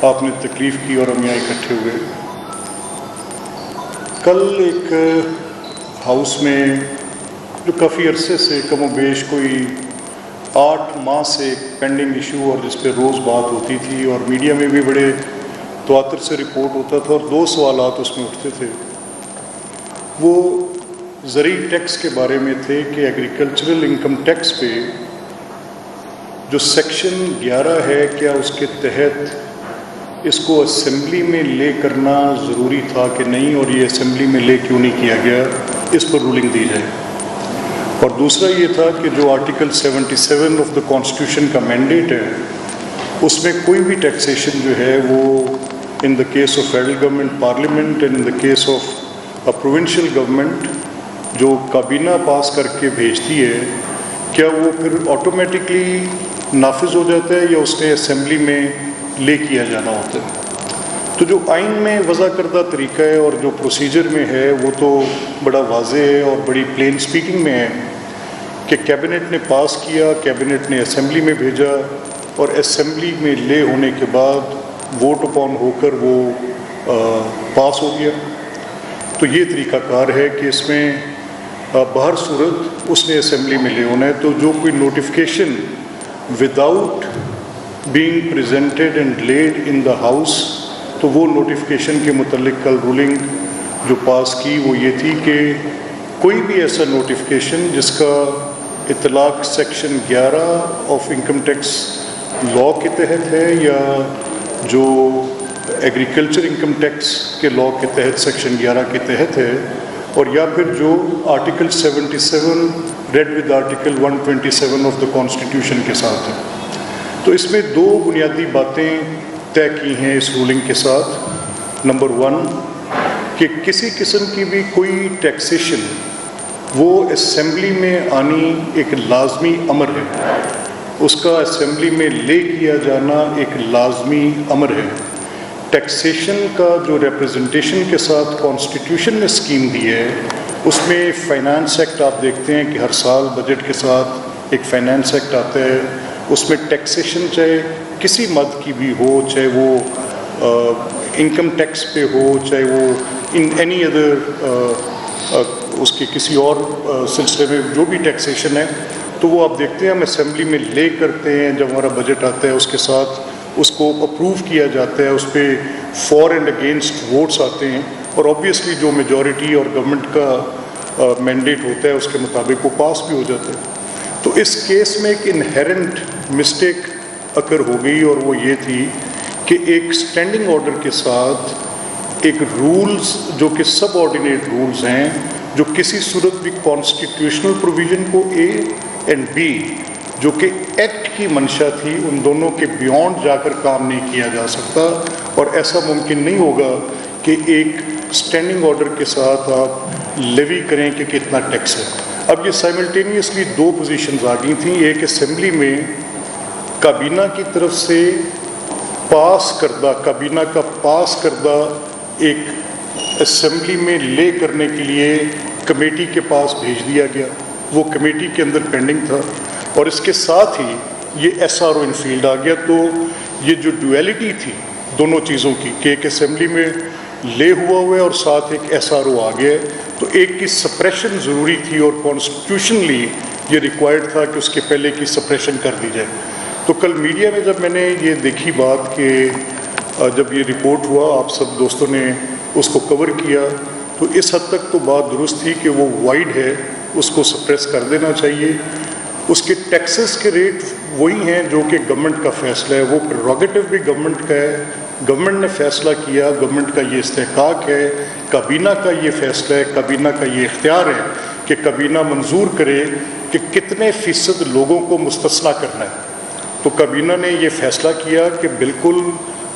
آپ نے تکلیف کی اور ہم یہاں اکٹھے ہوئے۔ کل ایک ہاؤس میں جو کافی عرصے سے کم و بیش کوئی 8 ماہ سے ایک پینڈنگ ایشو اور جس پہ روز بات ہوتی تھی اور میڈیا میں بھی بڑے تواتر سے رپورٹ ہوتا تھا اور 2 سوالات اس میں اٹھتے تھے، وہ زرعی ٹیکس کے بارے میں تھے کہ ایگریکلچرل انکم ٹیکس پہ جو سیکشن 11 ہے کیا اس کے تحت اس کو اسمبلی میں لے کرنا ضروری تھا کہ نہیں، اور یہ اسمبلی میں لے کیوں نہیں کیا گیا، اس پر رولنگ دی جائے۔ اور دوسرا یہ تھا کہ جو آرٹیکل 77 آف دا کانسٹیٹیوشن کا مینڈیٹ ہے، اس میں کوئی بھی ٹیکسیشن جو ہے وہ in the case of federal government parliament and in the case of provincial government جو کابینہ پاس کر کے بھیجتی ہے، کیا وہ پھر آٹومیٹکلی نافذ ہو جاتا ہے یا اس نے اسمبلی میں لے کیا جانا ہوتا ہے۔ تو جو آئین میں وضع کردہ طریقہ ہے اور جو پروسیجر میں ہے وہ تو بڑا واضح ہے اور بڑی پلین سپیکنگ میں ہے کہ کیبنٹ نے پاس کیا، کیبنٹ نے اسمبلی میں بھیجا اور اسمبلی میں لے ہونے کے بعد ووٹ اپون ہو کر وہ پاس ہو گیا۔ تو یہ طریقہ کار ہے کہ اس میں بہر صورت اس نے اسمبلی میں لے ہونا ہے۔ تو جو کوئی notification without being presented and lead in the house, تو وہ نوٹیفیکیشن کے متعلق کل رولنگ جو پاس کی وہ یہ تھی کہ کوئی بھی ایسا نوٹیفیکیشن جس کا اطلاق section 11 of income tax law کے تحت ہے یا جو ایگریکلچر انکم ٹیکس کے لاء کے تحت سیکشن 11 کے تحت ہے، اور یا پھر جو article 77 read with article 127 of the constitution کے ساتھ ہے۔ تو اس میں 2 بنیادی باتیں طے کی ہیں اس رولنگ کے ساتھ۔ نمبر 1 کہ کسی قسم کی بھی کوئی ٹیکسیشن وہ اسمبلی میں آنی ایک لازمی امر ہے، اس کا اسمبلی میں لے کیا جانا ایک لازمی امر ہے۔ ٹیکسیشن کا جو ریپرزنٹیشن کے ساتھ کانسٹیٹیوشن نے اسکیم دی ہے، اس میں فائنانس ایکٹ آپ دیکھتے ہیں کہ ہر سال بجٹ کے ساتھ ایک فائنانس ایکٹ آتا ہے، اس میں ٹیکسیشن چاہے کسی مد کی بھی ہو، چاہے وہ انکم ٹیکس پہ ہو، چاہے وہ ان اینی ادر اس کے کسی اور سلسلے میں جو بھی ٹیکسیشن ہے، تو وہ آپ دیکھتے ہیں ہم اسمبلی میں لے کرتے ہیں جب ہمارا بجٹ آتا ہے، اس کے ساتھ اس کو اپروو کیا جاتا ہے، اس پہ فار اینڈ اگینسٹ ووٹس آتے ہیں، اور آبویسلی جو میجورٹی اور گورنمنٹ کا مینڈیٹ ہوتا ہے اس کے مطابق وہ پاس بھی ہو جاتا ہے۔ تو اس کیس میں ایک انہیرنٹ مسٹیک اکر ہو گئی، اور وہ یہ تھی کہ ایک اسٹینڈنگ آرڈر کے ساتھ ایک رولز جو کہ سب آرڈینیٹ رولز ہیں، جو کسی صورت بھی کانسٹیٹیوشنل پروویژن کو اے اینڈ بی جو کہ ایکٹ کی منشا تھی، ان دونوں کے بیونڈ جا کر کام نہیں کیا جا سکتا، اور ایسا ممکن نہیں ہوگا کہ ایک اسٹینڈنگ آرڈر کے ساتھ آپ لیوی کریں کہ کتنا ٹیکس ہے۔ اب یہ سائملٹینیسلی 2 پوزیشنز آ گئی تھیں، ایک اسمبلی میں کابینہ کی طرف سے پاس کردہ، کابینہ کا پاس کردہ ایک اسمبلی میں لے کرنے کے لیے کمیٹی کے پاس بھیج دیا گیا، وہ کمیٹی کے اندر پینڈنگ تھا، اور اس کے ساتھ ہی یہ ایس آر او انفیلڈ آ گیا۔ تو یہ جو ڈویلٹی تھی دونوں چیزوں کی کہ ایک اسمبلی میں لے ہوا ہے اور ساتھ ایک ایس آر او آ گیا، تو ایک کی سپریشن ضروری تھی اور کانسٹیٹیوشنلی یہ ریکوائرڈ تھا کہ اس کے پہلے کی سپریشن کر دی جائے۔ تو کل میڈیا میں جب میں نے یہ دیکھی بات کہ جب یہ رپورٹ ہوا، آپ سب دوستوں نے اس کو کور کیا، تو اس حد تک تو بات درست تھی کہ وہ وائڈ ہے، اس کو سپریس کر دینا چاہیے۔ اس کے ٹیکسز کے ریٹ وہی ہیں جو کہ گورنمنٹ کا فیصلہ ہے، وہ پریروگیٹو بھی گورنمنٹ کا ہے، گورنمنٹ نے فیصلہ کیا، گورنمنٹ کا یہ استحقاق ہے، کابینہ کا یہ فیصلہ ہے، کابینہ کا یہ اختیار ہے کہ کابینہ منظور کرے کہ کتنے فیصد لوگوں کو مستثنیٰ کرنا ہے۔ تو کابینہ نے یہ فیصلہ کیا کہ بالکل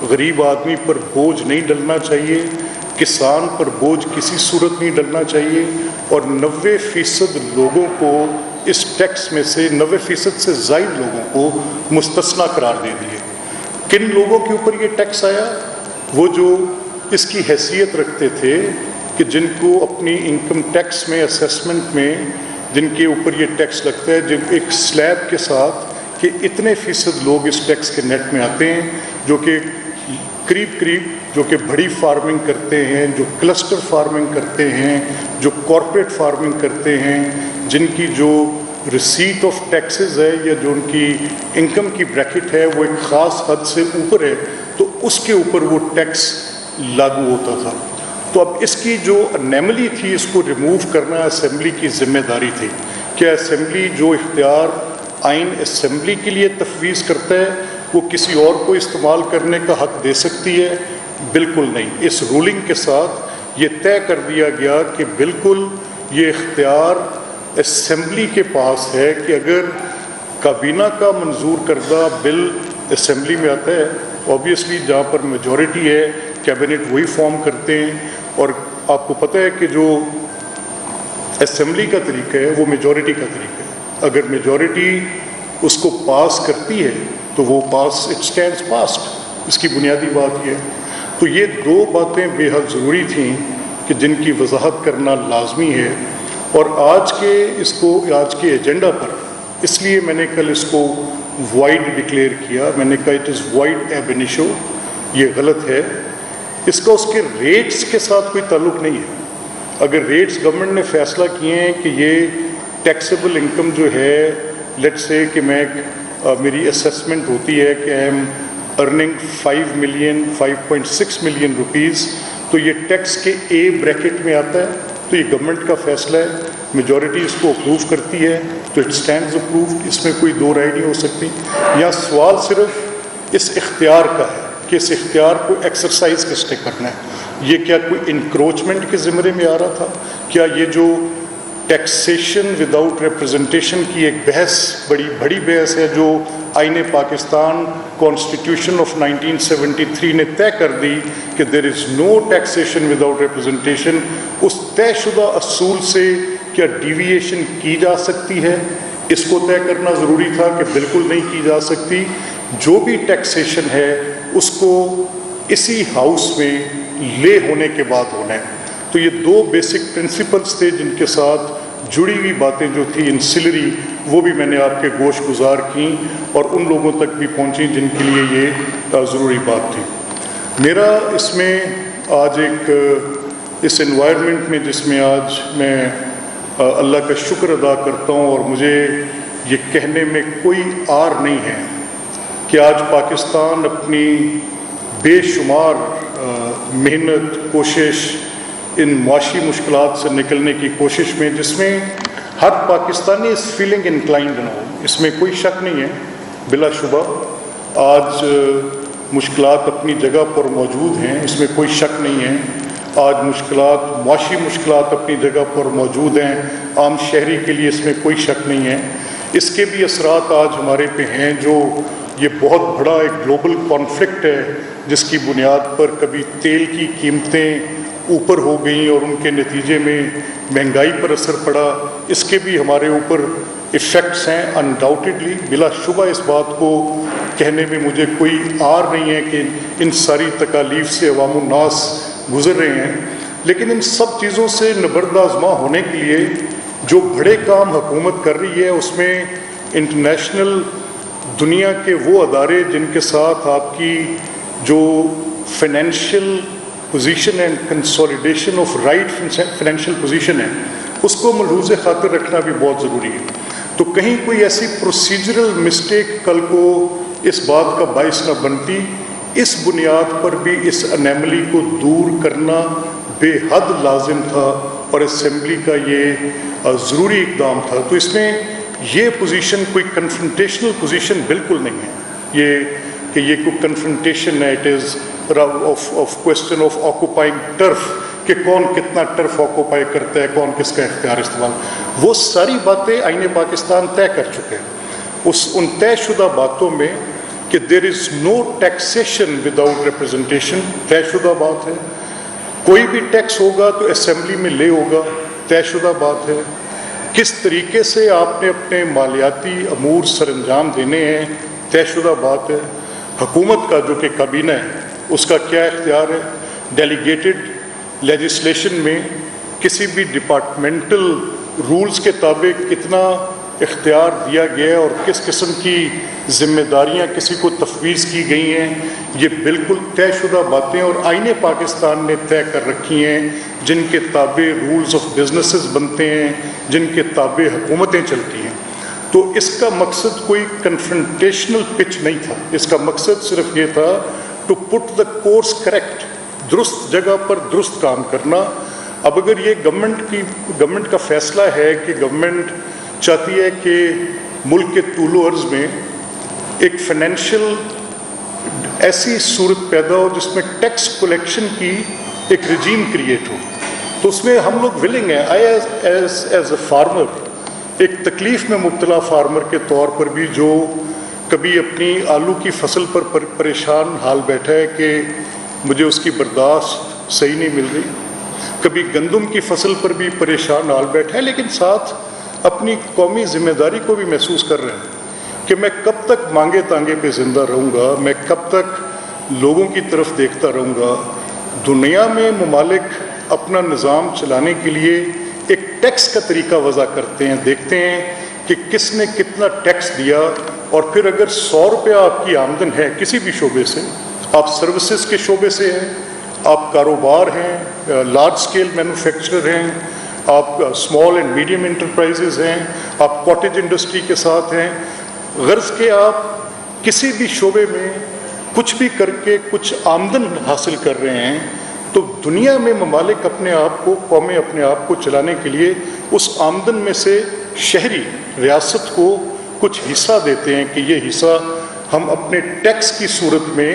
غریب آدمی پر بوجھ نہیں ڈلنا چاہیے، کسان پر بوجھ کسی صورت نہیں ڈلنا چاہیے، اور 90% لوگوں کو اس ٹیکس میں سے 90% سے زائد لوگوں کو مستثنیٰ قرار دے دیے۔ کن لوگوں کے اوپر یہ ٹیکس آیا؟ وہ جو اس کی حیثیت رکھتے تھے کہ جن کو اپنی انکم ٹیکس میں اسیسمنٹ میں جن کے اوپر یہ ٹیکس لگتا ہے، جن ایک سلیب کے ساتھ کہ اتنے فیصد لوگ اس ٹیکس کے نیٹ میں آتے ہیں، جو کہ قریب جو کہ بڑی فارمنگ کرتے ہیں, جو کلسٹر فارمنگ کرتے ہیں, جو کارپوریٹ فارمنگ کرتے ہیں, جن کی جو ریسیٹ آف ٹیکسز ہے یا جو ان کی انکم کی بریکٹ ہے وہ ایک خاص حد سے اوپر ہے, تو اس کے اوپر وہ ٹیکس لاگو ہوتا تھا. تو اب اس کی جو انیملی تھی اس کو ریموو کرنا اسمبلی کی ذمہ داری تھی. کیا اسمبلی جو اختیار آئین اسمبلی کے لیے تفویض کرتا ہے وہ کسی اور کو استعمال کرنے کا حق دے سکتی ہے؟ بالکل نہیں. اس رولنگ کے ساتھ یہ طے کر دیا گیا کہ بالکل یہ اختیار اسمبلی کے پاس ہے کہ اگر کابینہ کا منظور کردہ بل اسمبلی میں آتا ہے, اوبیسلی جہاں پر میجورٹی ہے کیبنٹ وہی فارم کرتے ہیں, اور آپ کو پتہ ہے کہ جو اسمبلی کا طریقہ ہے وہ میجورٹی کا طریقہ ہے. اگر میجورٹی اس کو پاس کرتی ہے تو وہ پاس اٹ اسٹینڈس پاسڈ. اس کی بنیادی بات یہ ہے. تو یہ دو باتیں بے حد ضروری تھیں کہ جن کی وضاحت کرنا لازمی ہے. اور آج کے ایجنڈا پر اس لیے میں نے کل اس کو وائڈ ڈکلیئر کیا. میں نے کہا اٹ از وائڈ ایب انیشو, یہ غلط ہے. اس کا اس کے ریٹس کے ساتھ کوئی تعلق نہیں ہے. اگر ریٹس گورنمنٹ نے فیصلہ کیے ہیں کہ یہ ٹیکسیبل انکم جو ہے, لیٹ سے کہ میری اسیسمنٹ ہوتی ہے کہ I am earning 5.6 million rupees, تو یہ ٹیکس کے اے بریکٹ میں آتا ہے, تو یہ گورنمنٹ کا فیصلہ ہے. میجورٹی اس کو اپروو کرتی ہے تو اٹ اسٹینڈز اپرووڈ. اس میں کوئی دو رائے نہیں ہو سکتی. یہاں سوال صرف اس اختیار کا ہے کہ اس اختیار کو ایکسرسائز کس نے کرنا ہے. یہ کیا کوئی انکروچمنٹ کے زمرے میں آ رہا تھا؟ کیا یہ جو ٹیکسیشن وداؤٹ ریپرزنٹیشن کی ایک بحث, بڑی بحث ہے جو آئین پاکستان کانسٹیٹیوشن آف 1973 نے طے کر دی کہ دیر از نو ٹیکسیشن وداؤٹ ریپرزنٹیشن, اس طے شدہ اصول سے کیا ڈیویشن کی جا سکتی ہے؟ اس کو طے کرنا ضروری تھا کہ بالکل نہیں کی جا سکتی. جو بھی ٹیکسیشن ہے اس کو اسی ہاؤس میں لے ہونے کے بعد ہونا ہے. تو یہ دو بیسک پرنسپلز تھے جن کے ساتھ جڑی ہوئی باتیں جو تھی انسلری, وہ بھی میں نے آپ کے گوش گزار کیں اور ان لوگوں تک بھی پہنچیں جن کے لیے یہ ضروری بات تھی. میرا اس میں آج اس انوائرمنٹ میں جس میں آج میں اللہ کا شکر ادا کرتا ہوں, اور مجھے یہ کہنے میں کوئی عار نہیں ہے کہ آج پاکستان اپنی بے شمار محنت, کوشش, ان معاشی مشکلات سے نکلنے کی کوشش میں, جس میں ہر پاکستانی اس فیلنگ انکلائنڈ نہ ہو, اس میں کوئی شک نہیں ہے. بلا شبہ آج مشکلات اپنی جگہ پر موجود ہیں, اس میں کوئی شک نہیں ہے. آج معاشی مشکلات اپنی جگہ پر موجود ہیں, عام شہری کے لیے اس میں کوئی شک نہیں ہے. اس کے بھی اثرات آج ہمارے پہ ہیں, جو یہ بہت بڑا ایک گلوبل کانفلکٹ ہے جس کی بنیاد پر کبھی تیل کی قیمتیں اوپر ہو گئیں اور ان کے نتیجے میں مہنگائی پر اثر پڑا. اس کے بھی ہمارے اوپر ایفیکٹس ہیں انڈاؤٹیڈلی. بلا شبہ اس بات کو کہنے میں مجھے کوئی عار نہیں ہے کہ ان ساری تکالیف سے عوام الناس گزر رہے ہیں. لیکن ان سب چیزوں سے نبرد آزما ہونے کے لیے جو بڑے کام حکومت کر رہی ہے, اس میں انٹرنیشنل دنیا کے وہ ادارے جن کے ساتھ آپ کی جو financial position and consolidation of right financial position ہے, اس کو ملحوظ خاطر رکھنا بھی بہت ضروری ہے. تو کہیں کوئی ایسی پروسیجرل مسٹیک کل کو اس بات کا باعث نہ بنتی. اس بنیاد پر بھی اس انیملی کو دور کرنا بے حد لازم تھا اور اسمبلی کا یہ ضروری اقدام تھا. تو اس میں یہ پوزیشن کوئی کنفرنٹیشنل پوزیشن بالکل نہیں ہے کہ یہ کوئی کنفرنٹیشن ہے. It is of question of occupying turf, کہ کون کتنا ٹرف آکوپائی کرتا ہے, کون کس کا اختیار استعمال. وہ ساری باتیں آئین پاکستان طے کر چکے ہیں. ان طے شدہ باتوں میں کہ دیر از نو ٹیکسیشن وداؤٹ ریپرزنٹیشن طے شدہ بات ہے. کوئی بھی ٹیکس ہوگا تو اسمبلی میں لے ہوگا, طے شدہ بات ہے. کس طریقے سے آپ نے اپنے مالیاتی امور سر انجام دینے ہیں, طے شدہ بات ہے. حکومت کا جو کہ کابینہ ہے اس کا کیا اختیار ہے. ڈیلیگیٹڈ لیجسلیشن میں کسی بھی ڈپارٹمنٹل رولز کے تابع کتنا اختیار دیا گیا ہے اور کس قسم کی ذمہ داریاں کسی کو تفویض کی گئی ہیں، یہ بالکل طے شدہ باتیں اور آئین پاکستان نے طے کر رکھی ہیں، جن کے تابع رولز آف بزنسز بنتے ہیں، جن کے تابع حکومتیں چلتی ہیں۔ تو اس کا مقصد کوئی کنفرنٹیشنل پچ نہیں تھا، اس کا مقصد صرف یہ تھا to put the course correct, درست جگہ پر درست کام کرنا۔ اب اگر یہ گورنمنٹ کا فیصلہ ہے کہ گورنمنٹ چاہتی ہے کہ ملک کے طول و عرض میں ایک فائنینشیل ایسی صورت پیدا ہو جس میں ٹیکس کلیکشن کی ایک رجیم کریٹ ہو، تو اس میں ہم لوگ ولنگ ہیں۔ ایز اے فارمر، ایک تکلیف میں مبتلا فارمر کے طور پر بھی، جو کبھی اپنی آلو کی فصل پر پریشان حال بیٹھا ہے کہ مجھے اس کی برداشت صحیح نہیں مل رہی، کبھی گندم کی فصل پر بھی پریشان حال بیٹھا ہے، لیکن ساتھ اپنی قومی ذمہ داری کو بھی محسوس کر رہے ہیں کہ میں کب تک مانگے تانگے پہ زندہ رہوں گا، میں کب تک لوگوں کی طرف دیکھتا رہوں گا۔ دنیا میں ممالک اپنا نظام چلانے کے لیے ایک ٹیکس کا طریقہ وضع کرتے ہیں، دیکھتے ہیں کہ کس نے کتنا ٹیکس دیا، اور پھر اگر 100 روپیہ آپ کی آمدن ہے کسی بھی شعبے سے، آپ سروسز کے شعبے سے ہیں، آپ کاروبار ہیں، لارج سکیل مینوفیکچرر ہیں، آپ اسمال اینڈ میڈیم انٹرپرائزز ہیں، آپ کاٹیج انڈسٹری کے ساتھ ہیں، غرض کہ آپ کسی بھی شعبے میں کچھ بھی کر کے کچھ آمدن حاصل کر رہے ہیں، تو دنیا میں ممالک اپنے آپ کو، قومیں اپنے آپ کو چلانے کے لیے اس آمدن میں سے شہری ریاست کو کچھ حصہ دیتے ہیں کہ یہ حصہ ہم اپنے ٹیکس کی صورت میں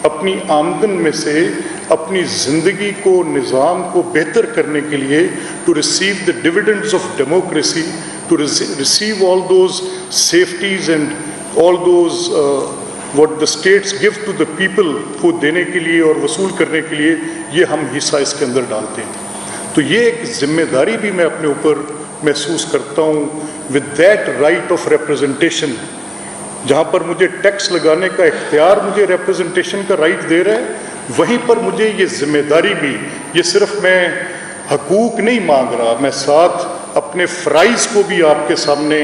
اپنی آمدن میں سے اپنی زندگی کو، نظام کو بہتر کرنے کے لیے، to receive the dividends of democracy, to receive all those safeties and all those what the states give to the people کو دینے کے لیے اور وصول کرنے کے لیے یہ ہم حصہ اس کے اندر ڈالتے ہیں۔ تو یہ ایک ذمہ داری بھی میں اپنے اوپر محسوس کرتا ہوں، with that right of representation، جہاں پر مجھے ٹیکس لگانے کا اختیار مجھے ریپرزنٹیشن کا رائٹ دے رہا ہے، وہیں پر مجھے یہ ذمہ داری بھی، یہ صرف میں حقوق نہیں مانگ رہا، میں ساتھ اپنے فرائض کو بھی آپ کے سامنے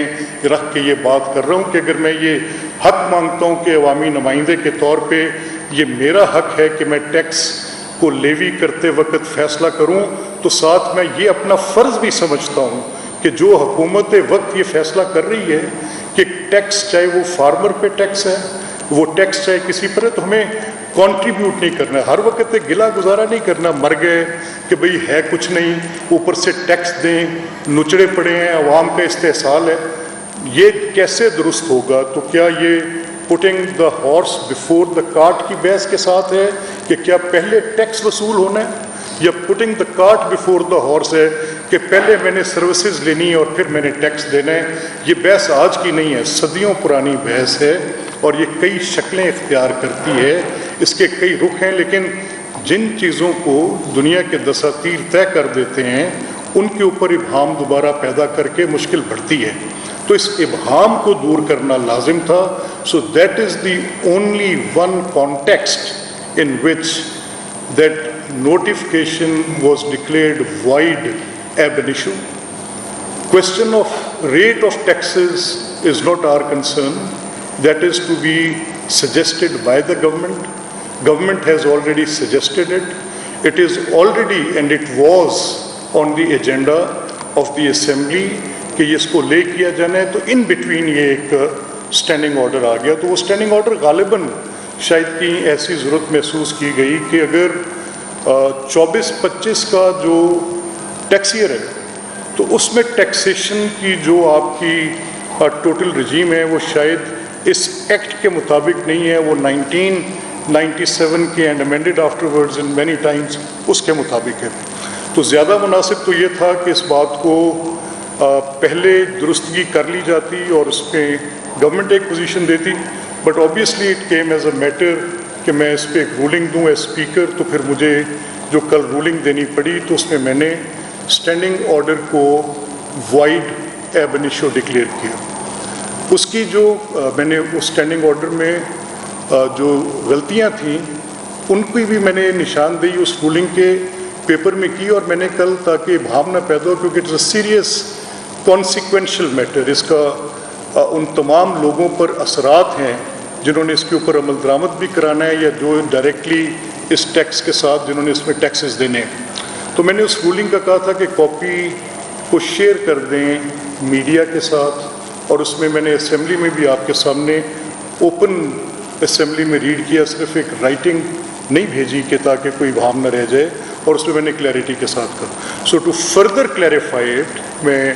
رکھ کے یہ بات کر رہا ہوں کہ اگر میں یہ حق مانگتا ہوں کہ عوامی نمائندے کے طور پہ یہ میرا حق ہے کہ میں ٹیکس کو لیوی کرتے وقت فیصلہ کروں، تو ساتھ میں یہ اپنا فرض بھی سمجھتا ہوں کہ جو حکومت وقت یہ فیصلہ کر رہی ہے کہ ٹیکس چاہے وہ فارمر پہ ٹیکس ہے، وہ ٹیکس چاہے کسی پر ہے، تو ہمیں کنٹریبیوٹ نہیں کرنا ہے، ہر وقت گلا گزارا نہیں کرنا، مر گئے کہ بھئی ہے کچھ نہیں، اوپر سے ٹیکس دیں، نچڑے پڑے ہیں، عوام کا استحصال ہے۔ یہ کیسے درست ہوگا؟ تو کیا یہ putting the horse before the cart کی بحث کے ساتھ ہے کہ کیا پہلے ٹیکس وصول ہونا ہے، یا putting the cart before the horse ہے کہ پہلے میں نے سروسز لینی اور پھر میں نے ٹیکس دینا ہے؟ یہ بحث آج کی نہیں ہے، صدیوں پرانی بحث ہے، اور یہ کئی شکلیں اختیار کرتی ہے، اس کے کئی رخ ہیں، لیکن جن چیزوں کو دنیا کے دساتیر طے کر دیتے ہیں ان کے اوپر ابہام دوبارہ پیدا کر کے مشکل بڑھتی ہے، تو اس ابہام کو دور کرنا لازم تھا۔ So that is the only one context in which that notification was declared void ab initio. Question of rate of taxes is not our concern. That is to be suggested by the government. Government has already suggested it. It is already, and it was on the agenda of the assembly کہ اس کو لے کیا جانا ہے، تو in between یہ ایک standing order آ گیا، تو وہ اسٹینڈنگ آرڈر غالباً شاید کہیں ایسی ضرورت محسوس کی گئی کہ اگر 24-25 کا جو ٹیکس ایئر ہے تو اس میں ٹیکسیشن کی جو آپ کی ٹوٹل رجیم ہے وہ شاید اس ایکٹ کے مطابق نہیں ہے، وہ 1997 کے and amended afterwards in many times اس کے مطابق ہے۔ تو زیادہ مناسب تو یہ تھا کہ اس بات کو پہلے درستگی کر لی جاتی اور اس پہ گورنمنٹ ایک پوزیشن دیتی، but obviously it came as a matter کہ میں اس پہ ایک رولنگ دوں ایز اسپیکر، تو پھر مجھے جو کل رولنگ دینی پڑی تو اس میں نے اسٹینڈنگ آرڈر کو وائڈ ایب انیشیو ڈکلیئر کیا۔ اس کی جو میں نے اس اسٹینڈنگ آرڈر میں جو غلطیاں تھیں ان کی بھی میں نے نشاندہی اس رولنگ کے پیپر میں کی، اور میں نے کل تاکہ ابہام نہ پیدا ہو، کیونکہ it's a serious consequential matter, اس کا ان تمام لوگوں پر اثرات ہیں جنہوں نے اس کے اوپر عمل درآمد بھی کرانا ہے یا جو ڈائریکٹلی اس ٹیکس کے ساتھ جنہوں نے اس میں ٹیکسز دینے ہیں. تو میں نے اس رولنگ کا کہا تھا کہ کاپی کو شیئر کر دیں میڈیا کے ساتھ، اور اس میں نے اسمبلی میں بھی آپ کے سامنے اوپن اسمبلی میں ریڈ کیا، صرف ایک رائٹنگ نہیں بھیجی کہ تاکہ کوئی ابہام نہ رہ جائے، اور اس میں میں نے کلیئرٹی کے ساتھ کہا. So to further clarify it, میں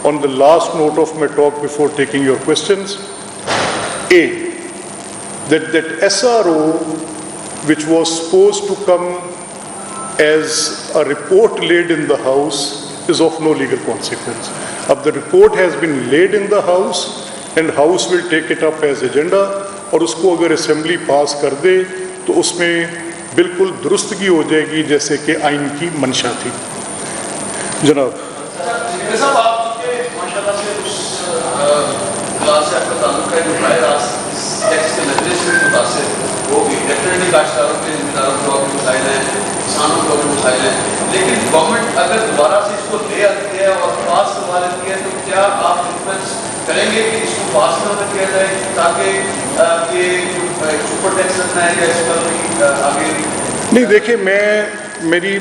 on the last note of my talk before taking your questions, a that SRO which was supposed to come as a report laid in the House is of no legal consequence. Ab the report has been laid in the House and House will take it up as agenda, اور اس کو اگر assembly پاس کر دے تو اس میں بالکل درستگی ہو جائے گی جیسے کہ آئین کی منشا تھی. جناب صاحب، آپ کے ماشاءاللہ سے اس کلاس سے آپ کا تعلق ہے جو براہ راست ٹیکس کے نظریے سے بھی متاثر ہوگی. ڈیفینیٹلی کاشتکاروں کے ذمہ داروں کے مسائل ہیں، کسانوں کے مسائل ہیں، لیکن گورنمنٹ اگر دوبارہ سے اس کو لے آتی ہے اور پاس کروا لیتی ہے تو کیا آپ ریکویسٹ کریں گے کہ اس کو پاس نہ کیا جائے تاکہ یہ سپر ٹیکس رکھنا ہے یا اس پر بھی آگے؟ نہیں، دیکھیں،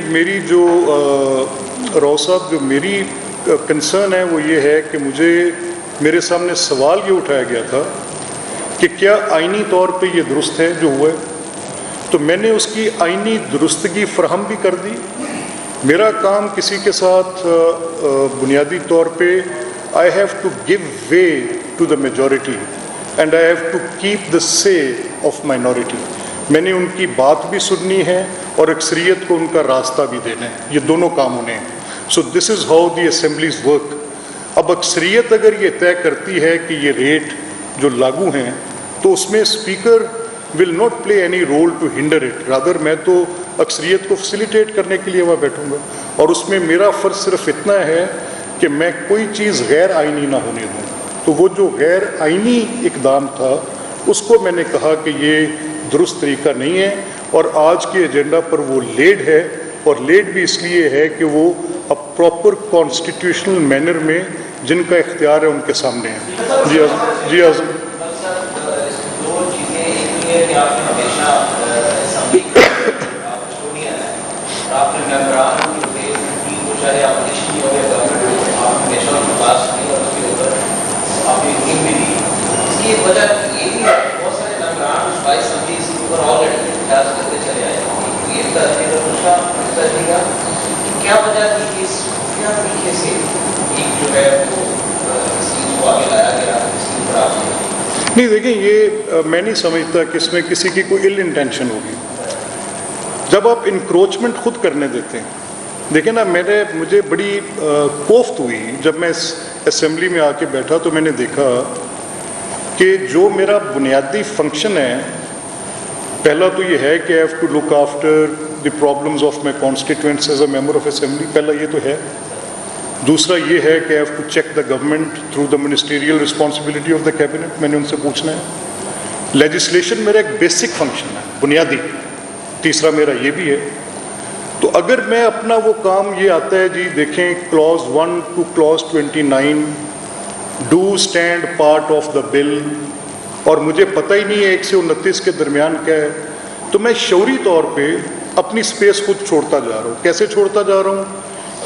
میری جو راؤ صاحب جو میری کنسرن ہے وہ یہ ہے کہ میرے سامنے سوال یہ اٹھایا گیا تھا کہ کیا آئینی طور پہ یہ درست ہے جو ہوا ہے، تو میں نے اس کی آئینی درستگی فراہم بھی کر دی. میرا کام کسی کے ساتھ بنیادی طور پہ I have to give way to the majority and I have to keep the say of minority. میں نے ان کی بات بھی سننی ہے اور اکثریت کو ان کا راستہ بھی دینا ہے، یہ دونوں کام ہونے ہیں. So this is how the assemblies work. اب اکثریت اگر یہ طے کرتی ہے کہ یہ ریٹ جو لاگو ہیں تو اس میں speaker will not play any role to hinder it, rather میں تو اکثریت کو فیسیلیٹیٹ کرنے کے لیے وہاں بیٹھوں گا، اور اس میں میرا فرض صرف اتنا ہے کہ میں کوئی چیز غیر آئینی نہ ہونے دوں. تو وہ جو غیر آئینی اقدام تھا اس کو میں نے کہا کہ یہ درست طریقہ نہیں ہے، اور آج کے ایجنڈا پر وہ لیڈ ہے، اور لیڈ بھی اس لیے ہے کہ وہ اب پراپر کانسٹیٹیوشنل مینر میں جن کا اختیار ہے ان کے سامنے ہے. جی اعظم دو چیزیں، ایک یہ ہے کہ آپ نے ہمیشہ اسمبلی آپ اسٹوڈین ہیں، آپ نے ممبران کو چاہے اپوزیشن ہو یا گورنمنٹ ہو، آپ ہمیشہ ان کو پاس نہیں اور اس کے اوپر آپ نے یقین بھی دی. اس کی ایک وجہ یہ بھی ہے بہت سارے ممبران اس بائی اسمبلی کے اوپر آلریڈی احتجاج کرتے چلے آئے ہیں. یہ طریقہ دوسرا طریقہ کیا وجہ تھی اس کیا طریقے سے ایک جو ہے وہ اس چیز کو آگے لایا گیا اس کے اوپر آپ نے؟ نہیں، دیکھیں، یہ میں نہیں سمجھتا کہ اس میں کسی کی کوئی ال انٹینشن ہوگی. جب آپ انکروچمنٹ خود کرنے دیتے ہیں، دیکھیں نا، مجھے بڑی کوفت ہوئی جب میں اس اسمبلی میں آ کے بیٹھا تو میں نے دیکھا کہ جو میرا بنیادی فنکشن ہے، پہلا تو یہ ہے کہ I have to look after the problems of my constituents as a member of assembly, پہلا یہ تو ہے. دوسرا یہ ہے کہ I have to check the government through the ministerial responsibility of the cabinet, میں نے ان سے پوچھنا ہے. لیجسلیشن میرا ایک بیسک فنکشن ہے، بنیادی. تیسرا میرا یہ بھی ہے. تو اگر میں اپنا وہ کام یہ آتا ہے جی دیکھیں clause 1 to clause 29 do stand part of the bill, اور مجھے پتہ ہی نہیں ہے 1 سے 29 کے درمیان کیا ہے، تو میں شعوری طور پہ اپنی سپیس خود چھوڑتا جا رہا ہوں. کیسے چھوڑتا جا رہا ہوں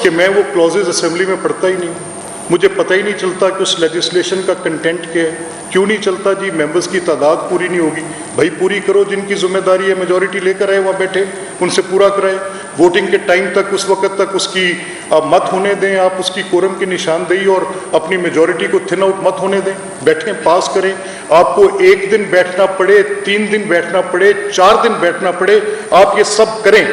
کہ میں وہ کلوزز اسمبلی میں پڑھتا ہی نہیں، مجھے پتہ ہی نہیں چلتا کہ اس لیجسلیشن کا کنٹینٹ کیا ہے. کیوں نہیں چلتا جی؟ ممبرز کی تعداد پوری نہیں ہوگی. بھائی پوری کرو، جن کی ذمہ داری ہے میجورٹی لے کر آئے وہاں بیٹھے ان سے پورا کرائے. ووٹنگ کے ٹائم تک اس وقت تک اس کی مت ہونے دیں، آپ اس کی کورم کی نشاندہی اور اپنی میجورٹی کو تھن آؤٹ مت ہونے دیں، بیٹھیں پاس کریں. آپ کو 1 دن بیٹھنا پڑے، 3 دن بیٹھنا پڑے، 4 دن بیٹھنا پڑے، آپ یہ سب کریں.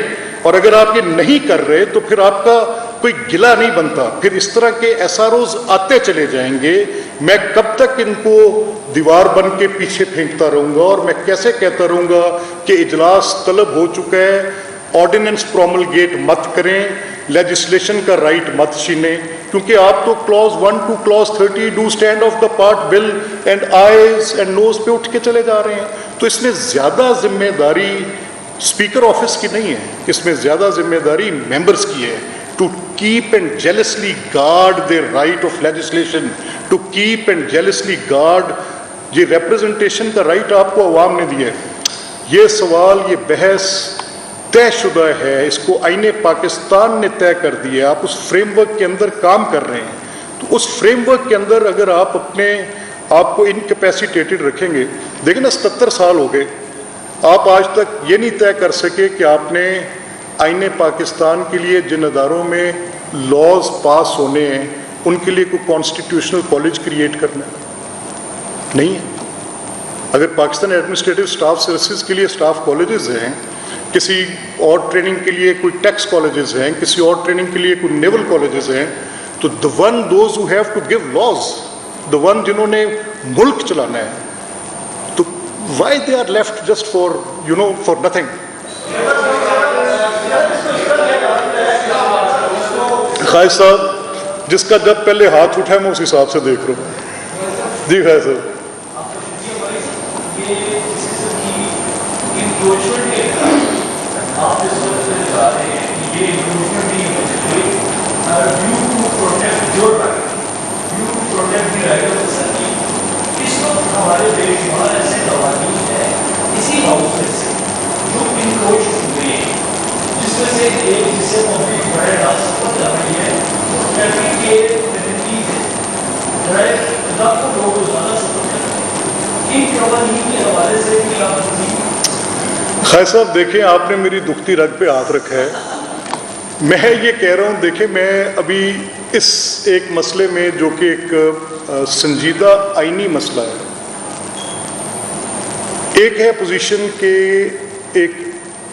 اور اگر آپ یہ نہیں کر رہے تو پھر آپ کا کوئی گلہ نہیں بنتا. پھر اس طرح کے SROs آتے چلے جائیں گے. میں کب تک ان کو دیوار بن کے پیچھے پھینکتا رہوں گا، اور میں کیسے کہتا رہوں گا کہ اجلاس طلب ہو چکا ہے، آرڈیننس پروملگیٹ مت کریں، لیجسلیشن کا رائٹ مت چھینیں، کیونکہ آپ تو clause 1 to clause 30 do stand of the part bill and ayes and noes پہ اٹھ کے چلے جا رہے ہیں. تو اس میں زیادہ ذمہ داری اسپیکر آفس کی نہیں ہے، اس میں زیادہ ذمہ داری ممبرز کی ہے to keep and jealously guard their right of legislation, to keep and jealously guard یہ ریپرزنٹیشن کا رائٹ آپ کو عوام نے دیا ہے. یہ سوال, یہ بحث طے شدہ ہے, اس کو آئین پاکستان نے طے کر دیا ہے. آپ اس فریم ورک کے اندر کام کر رہے ہیں, تو اس فریم ورک کے اندر اگر آپ اپنے آپ کو انکیپیسیٹیٹڈ رکھیں گے, دیکھیں نا 77 سال ہو گئے, آپ آج تک یہ نہیں طے کر سکے کہ آپ نے آئین پاکستان کے لیے جن اداروں میں لاز پاس ہونے ہیں ان کے لیے کوئی کانسٹیٹیوشنل کالج کریٹ کرنا ہے. نہیں ہے. اگر پاکستان ایڈمنسٹریٹو اسٹاف سروسز کے لیے اسٹاف کالجز ہیں, کسی اور ٹریننگ کے لیے کوئی ٹیکس کالجز ہیں, کسی اور ٹریننگ کے لیے کوئی نیول کالجز ہیں, تو the one those who have to give laws, the one جنہوں نے ملک چلانا ہے, تو why they are left just for for nothing. خواجہ صاحب جس کا جب پہلے ہاتھ اٹھا میں اس حساب سے دیکھ رہا ہوں. جی خواجہ صاحب. ہمارے دیش میں ایسے قوانین ہیں اسی ہاؤس میں سے جو انکروچ ہوئے ہیں, جس میں سے ایک جسے پبلک بڑے راز سمجھ آ رہی ہے ٹریفک کے پینلٹیز ہیں, ڈرائیو لاکھوں لوگ روزانہ سفر کر رہے ہیں. ان قوانین کے حوالے سے بھی آپ خیر صاحب دیکھیں, آپ نے میری دکھتی رگ پہ ہاتھ رکھا ہے. میں یہ کہہ رہا ہوں, دیکھیں میں ابھی اس ایک مسئلے میں جو کہ ایک سنجیدہ آئینی مسئلہ ہے, ایک ہے پوزیشن کہ ایک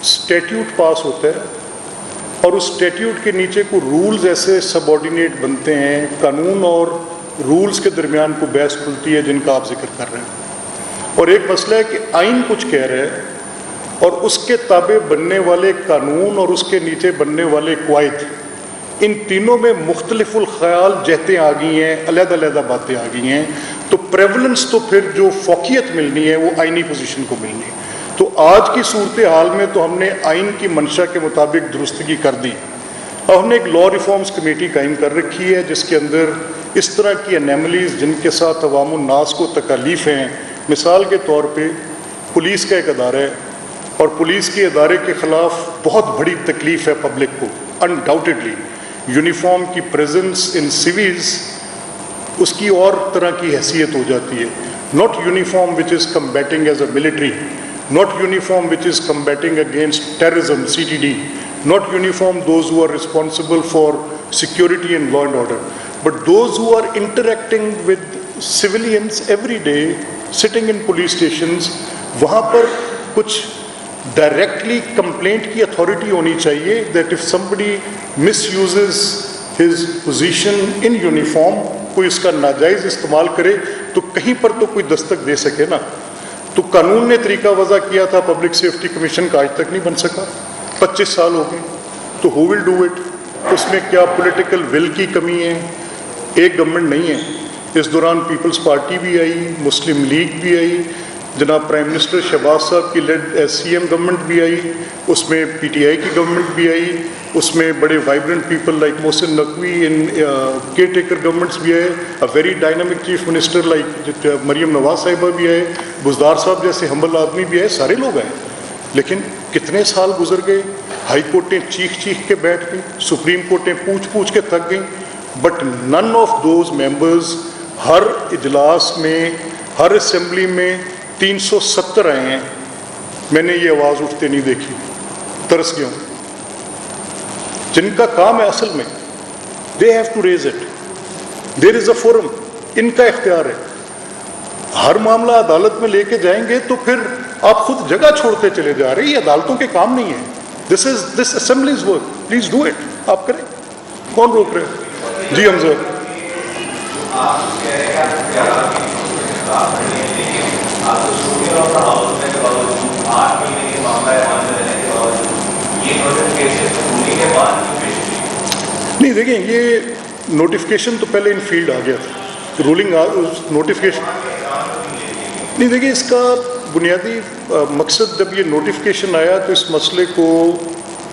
اسٹیٹیوٹ پاس ہوتا ہے اور اس اسٹیٹیوٹ کے نیچے کو رولز ایسے سب آرڈینیٹ بنتے ہیں, قانون اور رولز کے درمیان کو بحث کھلتی ہے جن کا آپ ذکر کر رہے ہیں. اور ایک مسئلہ ہے کہ آئین کچھ کہہ رہا ہے اور اس کے تابع بننے والے قانون اور اس کے نیچے بننے والے قواعد, ان تینوں میں مختلف الخیال جہتیں آ گئی ہیں, علیحدہ علیحدہ باتیں آ گئی ہیں. تو پریولنس تو پھر جو فوقیت ملنی ہے وہ آئینی پوزیشن کو ملنی ہے. تو آج کی صورتحال میں تو ہم نے آئین کی منشا کے مطابق درستگی کر دی. اب ہم نے ایک لا ریفارمز کمیٹی قائم کر رکھی ہے جس کے اندر اس طرح کی انیملیز جن کے ساتھ عوام الناس کو تکالیف ہیں, مثال کے طور پہ پولیس کا ایک ادارہ ہے اور پولیس کے ادارے کے خلاف بہت بڑی تکلیف ہے پبلک کو. انڈاؤٹیڈلی یونیفارم کی پریزنس ان سیویلز اس کی اور طرح کی حیثیت ہو جاتی ہے. Not uniform which is combating as a military, not uniform which is combating against terrorism CTD, not uniform those who are responsible for security and law and order, but those who are interacting with civilians every day, sitting in police stations, وہاں پر کچھ directly complaint کی authority ہونی چاہیے that if somebody misuses his position in uniform, کوئی اس کا ناجائز استعمال کرے تو کہیں پر تو کوئی دستک دے سکے نا. تو قانون نے طریقہ وضع کیا تھا پبلک سیفٹی کمیشن کا, آج تک نہیں بن سکا. 25 سال ہو گئے, تو who will do it؟ اس میں کیا پولیٹیکل ول کی کمی ہے؟ ایک گورنمنٹ نہیں ہے. اس دوران پیپلز پارٹی بھی آئی, مسلم لیگ بھی آئی, جناب پرائم منسٹر شہباز صاحب کی لیڈ CM گورنمنٹ بھی آئی, اس میں PTI کی گورنمنٹ بھی آئی, اس میں بڑے vibrant people like Mohsin Naqvi in caretaker governments بھی آئے, very dynamic chief minister like Maryam Nawaz صاحبہ بھی آئے, بزدار صاحب جیسے ہمبل آدمی بھی آئے, سارے لوگ آئے. لیکن کتنے سال گزر گئے, ہائی کورٹیں چیخ چیخ کے بیٹھ گئیں, سپریم کورٹیں پوچھ پوچھ کے تھک گئیں, but none of those members ہر اجلاس میں, ہر اسمبلی میں 370 آئے ہیں, میں نے یہ آواز اٹھتے نہیں دیکھی. ترس گیا ہوں. جن کا کام ہے اصل میں, they have to raise it, there is a forum, ان کا اختیار ہے. ہر معاملہ عدالت میں لے کے جائیں گے تو پھر آپ خود جگہ چھوڑتے چلے جا رہے ہیں. یہ عدالتوں کے کام نہیں ہے. This assemblies work, please do it. آپ کریں, کون روک رہے ہیں؟ جی حمزہ. نہیں دیکھیں, یہ نوٹیفکیشن تو پہلے ان فیلڈ آ گیا تھا, رولنگ نوٹیفکیشن. نہیں دیکھیں, اس کا بنیادی مقصد جب یہ نوٹیفکیشن آیا تو اس مسئلے کو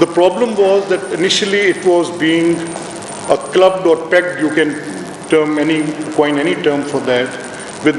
The problem was that initially it was being a clubbed or pegged, you can coin any term for that, with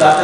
4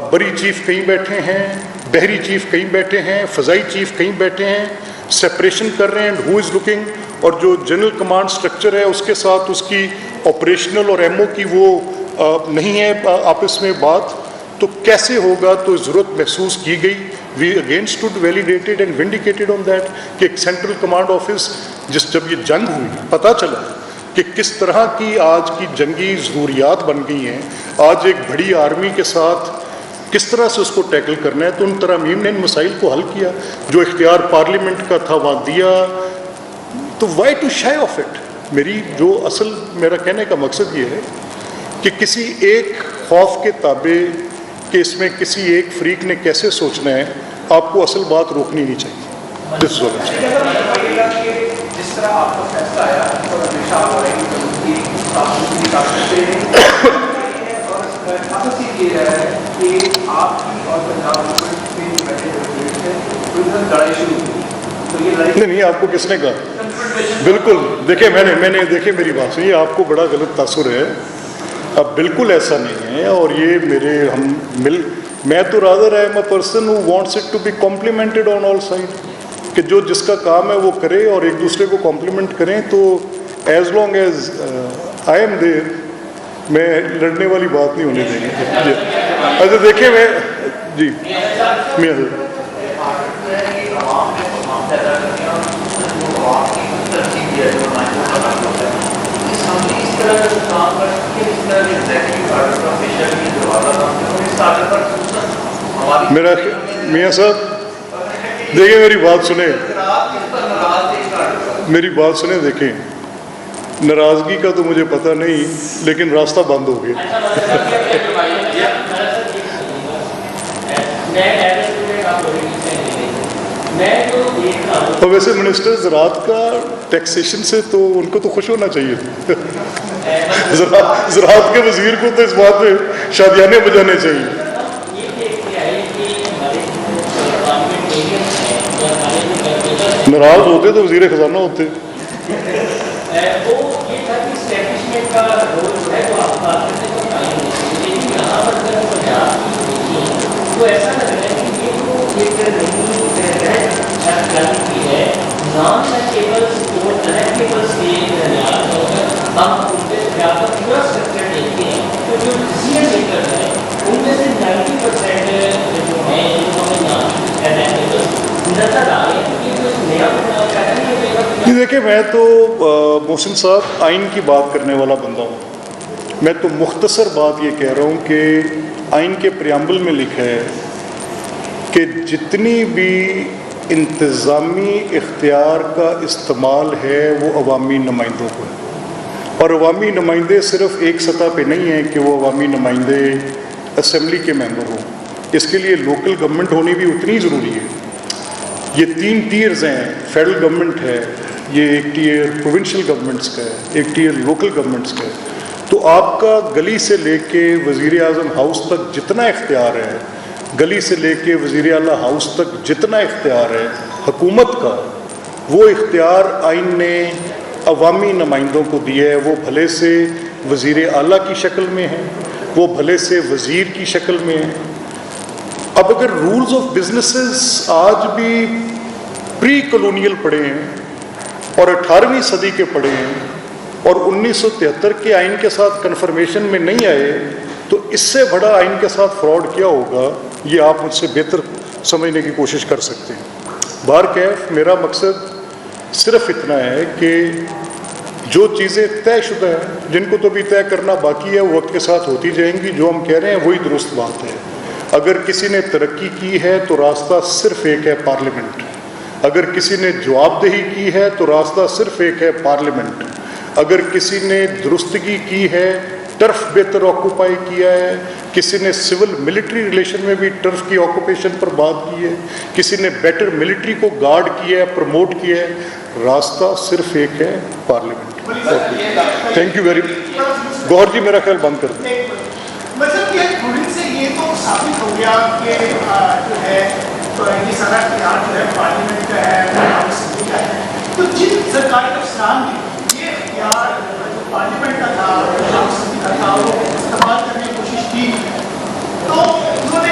بری چیف کہیں بیٹھے ہیں, بحری چیف کہیں بیٹھے ہیں, فضائی چیف کہیں بیٹھے ہیں, سپریشن کر رہے ہیں, ہو از لکنگ, اور جو جنرل کمانڈ سٹرکچر ہے اس کے ساتھ اس کی آپریشنل اور ایم او کی وہ نہیں ہے آپس میں بات, تو کیسے ہوگا؟ تو ضرورت محسوس کی گئی. We again stood validated and vindicated on that کہ ایک سینٹرل کمانڈ آفس جب یہ جنگ ہوئی پتہ چلا کہ کس طرح کی آج کی جنگی ضروریات بن گئی ہیں, آج ایک بڑی آرمی کے ساتھ کس طرح سے اس کو ٹیکل کرنا ہے, تو ان ترامیم نے ان مسائل کو حل کیا. جو اختیار پارلیمنٹ کا تھا وہاں دیا, تو why to shy of it. میرا کہنے کا مقصد یہ ہے کہ کسی ایک خوف کے تابع کہ اس میں کسی ایک فریق نے کیسے سوچنا ہے, آپ کو اصل بات روکنی نہیں چاہیے. جس طرح آپ کا فیصلہ آیا اور ہمیشہ یہ ہے کہ آپ کی اور پنجاب لڑائی شروع ہوئی. نہیں, آپ کو کس نے کہا؟ بالکل, دیکھیں میں نے دیکھیں میری بات سنیے, آپ کو بڑا غلط تاثر ہے. اب بالکل ایسا نہیں ہے, اور یہ میں تو rather I am a person who wants it to be complemented on all side, کہ جو جس کا کام ہے وہ کرے اور ایک دوسرے کو کمپلیمنٹ کریں. تو as long as I am there, میں لڑنے والی بات نہیں ہونے دیں گے. اچھا دیکھیں میں جی میاں میرا میاں صاحب دیکھیں میری بات سنیں, دیکھیں ناراضگی کا تو مجھے پتہ نہیں, لیکن راستہ بند ہو گیا. اور ویسے منسٹر زراعت کا ٹیکسیشن سے تو ان کو تو خوش ہونا چاہیے تھا. زراعت کے وزیر کو تو اس بات میں شادیانے بجانے چاہیے. ناراض ہوتے تو وزیر خزانہ ہوتے. دیکھیں میں تو محسن صاحب آئین کی بات کرنے والا بندہ ہوں. میں تو مختصر بات یہ کہہ رہا ہوں کہ آئین کے پریامبل میں لکھا ہے کہ جتنی بھی انتظامی اختیار کا استعمال ہے وہ عوامی نمائندوں کو ہے, اور عوامی نمائندے صرف ایک سطح پہ نہیں ہیں کہ وہ عوامی نمائندے اسمبلی کے ممبر ہوں. اس کے لیے لوکل گورنمنٹ ہونی بھی اتنی ضروری ہے. یہ 3 ٹیئرز ہیں, فیڈرل گورنمنٹ ہے, یہ ایک ٹیئر پروونشل گورنمنٹس کا ہے, ایک ٹیئر لوکل گورنمنٹس کا ہے. تو آپ کا گلی سے لے کے وزیر اعظم ہاؤس تک جتنا اختیار ہے, گلی سے لے کے وزیر اعلیٰ ہاؤس تک جتنا اختیار ہے حکومت کا, وہ اختیار آئین نے عوامی نمائندوں کو دیا ہے. وہ بھلے سے وزیر اعلیٰ کی شکل میں ہیں, وہ بھلے سے وزیر کی شکل میں ہیں. اب اگر رولز آف بزنسز آج بھی پری کلونیل پڑے ہیں اور 18ویں صدی کے پڑے ہیں اور 1973 کے آئین کے ساتھ کنفرمیشن میں نہیں آئے, تو اس سے بڑا آئین کے ساتھ فراڈ کیا ہوگا, یہ آپ مجھ سے بہتر سمجھنے کی کوشش کر سکتے ہیں. بہرکیف میرا مقصد صرف اتنا ہے کہ جو چیزیں طے شدہ ہیں, جن کو تو بھی طے کرنا باقی ہے, وقت کے ساتھ ہوتی جائیں گی. جو ہم کہہ رہے ہیں وہی درست بات ہے. اگر کسی نے ترقی کی ہے تو راستہ صرف ایک ہے, پارلیمنٹ. اگر کسی نے جواب دہی کی ہے تو راستہ صرف ایک ہے, پارلیمنٹ. اگر کسی نے درستگی کی ہے, ٹرف بہتر آکوپائی کیا ہے, کسی نے سول ملٹری ریلیشن میں بھی ٹرف کی آکوپیشن پر بات کی ہے, کسی نے بیٹر ملٹری کو گارڈ کیا ہے, پروموٹ کیا ہے, راستہ صرف ایک ہے, parliament. Thank you very much. Gohar ji میرا خیال بند کر دیں. مطلب کہ تھوڑی سے یہ تو ثابت ہو گیا کہ جو ہے تو یہ سارا اختیار جو ہے پارلیمنٹ کا ہے, اسمبلی کا ہے. تو جن سرکاری افسران نے یہ اختیار جو پارلیمنٹ کا تھا, اسمبلی کا تھا, وہ استعمال کرنے کی کوشش کی, تو انہوں نے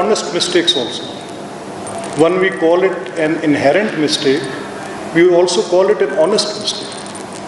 honest mistakes also. One we call it an inherent mistake, we also call it an honest mistake.